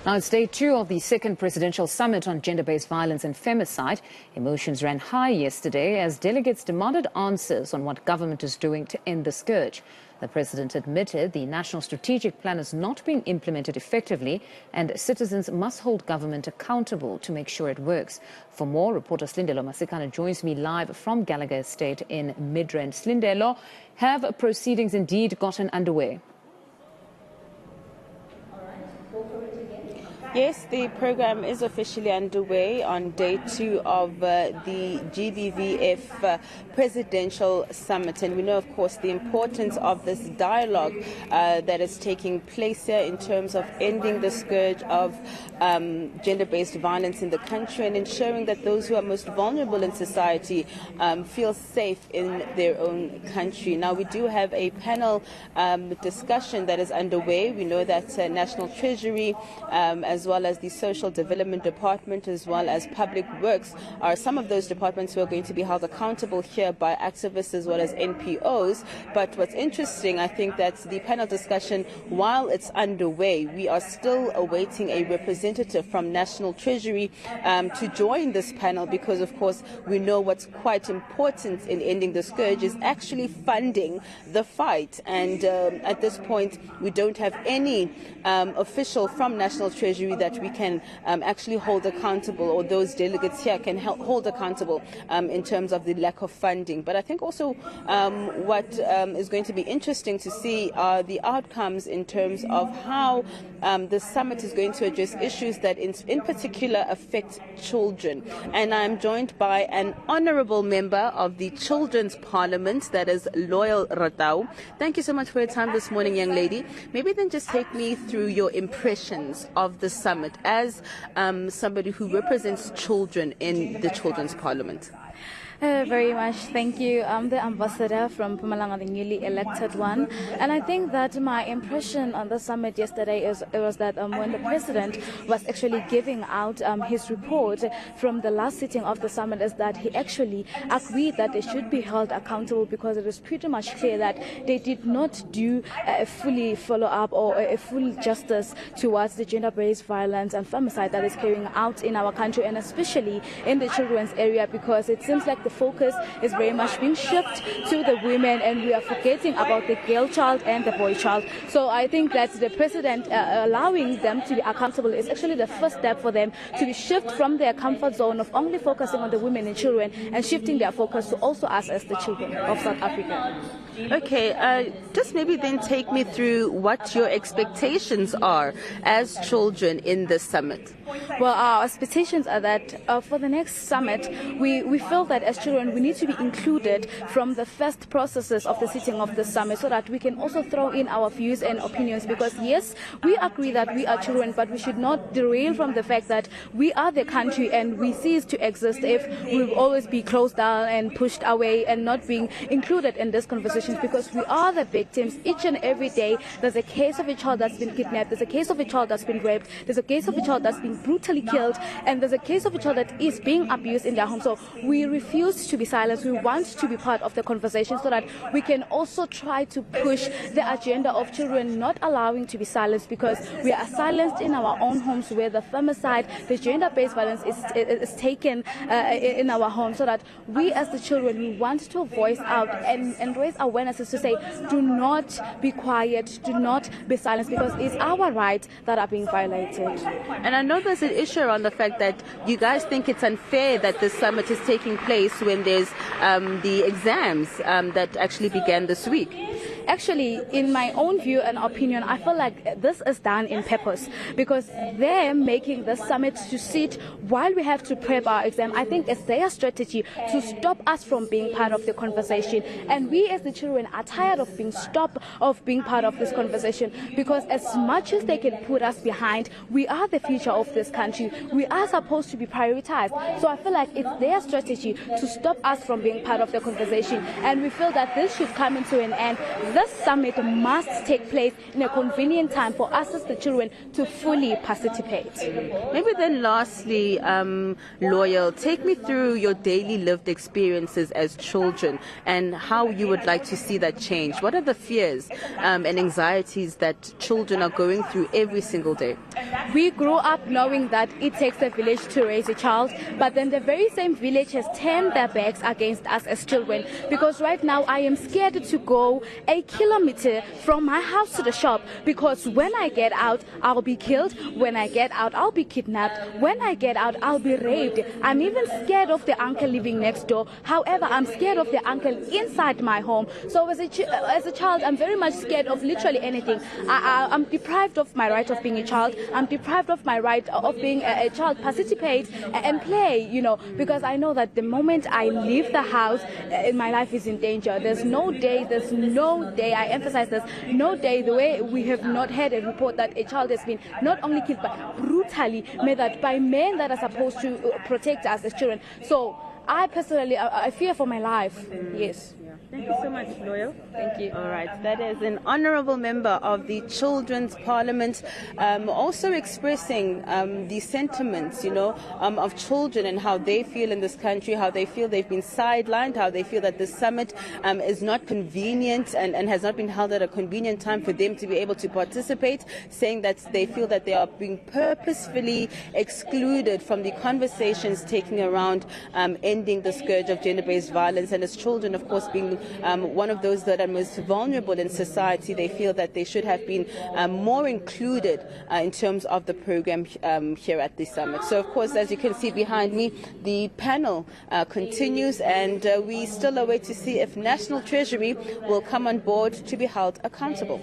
Now, it's day 2 of the second presidential summit on gender-based violence and femicide. Emotions ran high yesterday as delegates demanded answers on what government is doing to end the scourge. The president admitted the national strategic plan is not being implemented effectively and citizens must hold government accountable to make sure it works. For more, reporter Silindelo Masekane joins me live from Gallagher Estate in Midrand. Silindelo, have proceedings indeed gotten underway? Yes, the program is officially underway on day 2 of the GBVF Presidential Summit. And we know, of course, the importance of this dialogue that is taking place here in terms of ending the scourge of gender-based violence in the country and ensuring that those who are most vulnerable in society feel safe in their own country. Now, we do have a panel discussion that is underway. We know that National Treasury, as well as the Social Development Department, as well as Public Works, are some of those departments who are going to be held accountable here by activists as well as NPOs. But what's interesting, I think, that the panel discussion, while it's underway, we are still awaiting a representative from National Treasury to join this panel because, of course, we know what's quite important in ending the scourge is actually funding the fight. And at this point, we don't have any official from National Treasury that we can actually hold accountable, or those delegates here can hold accountable in terms of the lack of funding. But I think also what is going to be interesting to see are the outcomes in terms of how the summit is going to address issues that in particular affect children. And I'm joined by an honorable member of the Children's Parliament, that is Loyal Ratau. Thank you so much for your time this morning, young lady. Maybe then just take me through your impressions of the summit as somebody who represents children in the Children's Parliament. Very much. Thank you. I'm the ambassador from Mpumalanga, the newly elected one. And I think that my impression on the summit yesterday was that when the president was actually giving out his report from the last sitting of the summit, is that he actually agreed that they should be held accountable because it was pretty much clear that they did not do a fully follow-up or a full justice towards the gender-based violence and femicide that is carrying out in our country, and especially in the children's area, because it seems like the focus is very much being shifted to the women and we are forgetting about the girl child and the boy child. So I think that the president allowing them to be accountable is actually the first step for them to be shifted from their comfort zone of only focusing on the women and children and shifting their focus to also us as the children of South Africa. Okay, just maybe then take me through what your expectations are as children in this summit. Well, our expectations are that for the next summit, we feel that as children we need to be included from the first processes of the sitting of the summit so that we can also throw in our views and opinions, because yes, we agree that we are children, but we should not derail from the fact that we are the country and we cease to exist if we will always be closed down and pushed away and not being included in this conversation, because we are the victims. Each and every day there's a case of a child that's been kidnapped, there's a case of a child that's been raped, there's a case of a child that's been brutally killed, and there's a case of a child that is being abused in their home. So we refuse to be silenced. We want to be part of the conversation so that we can also try to push the agenda of children not allowing to be silenced, because we are silenced in our own homes where the femicide, the gender-based violence is taken in our homes, so that we as the children, we want to voice out and raise awareness to say, do not be quiet, do not be silenced, because it's our rights that are being violated. And I know there's an issue around the fact that you guys think it's unfair that this summit is taking place when there's the exams that actually began this week. Actually, in my own view and opinion, I feel like this is done in purpose, because they're making the summit to sit while we have to prep our exam. I think it's their strategy to stop us from being part of the conversation. And we as the children are tired of being stopped of being part of this conversation, because as much as they can put us behind, we are the future of this country. We are supposed to be prioritized. So I feel like it's their strategy to stop us from being part of the conversation. And we feel that this should come into an end this summit must take place in a convenient time for us as the children to fully participate. Maybe then lastly, Loyal, take me through your daily lived experiences as children and how you would like to see that change. What are the fears and anxieties that children are going through every single day? We grew up knowing that it takes a village to raise a child, but then the very same village has turned their backs against us as children, because right now I am scared to go a kilometer from my house to the shop, because when I get out I'll be killed, when I get out I'll be kidnapped, when I get out I'll be raped. I'm even scared of the uncle living next door. However, I'm scared of the uncle inside my home. So as a child, I'm very much scared of literally anything. I'm deprived of my right of being a child. I'm deprived of my right of being a child, participate and play, because I know that the moment I leave the house, my life is in danger. There's no day, I emphasize this, no day, the way we have not had a report that a child has been not only killed, but brutally murdered by men that are supposed to protect us as children. So I personally, I fear for my life. Yes. Thank you so much, Loyal. Thank you. All right, that is an honourable member of the Children's Parliament, also expressing the sentiments, of children and how they feel in this country, how they feel they've been sidelined, how they feel that this summit is not convenient and has not been held at a convenient time for them to be able to participate, saying that they feel that they are being purposefully excluded from the conversations taking around ending the scourge of gender-based violence, and as children, of course, being one of those that are most vulnerable in society, they feel that they should have been more included in terms of the program here at the summit. So, of course, as you can see behind me, the panel continues, and we still await to see if National Treasury will come on board to be held accountable.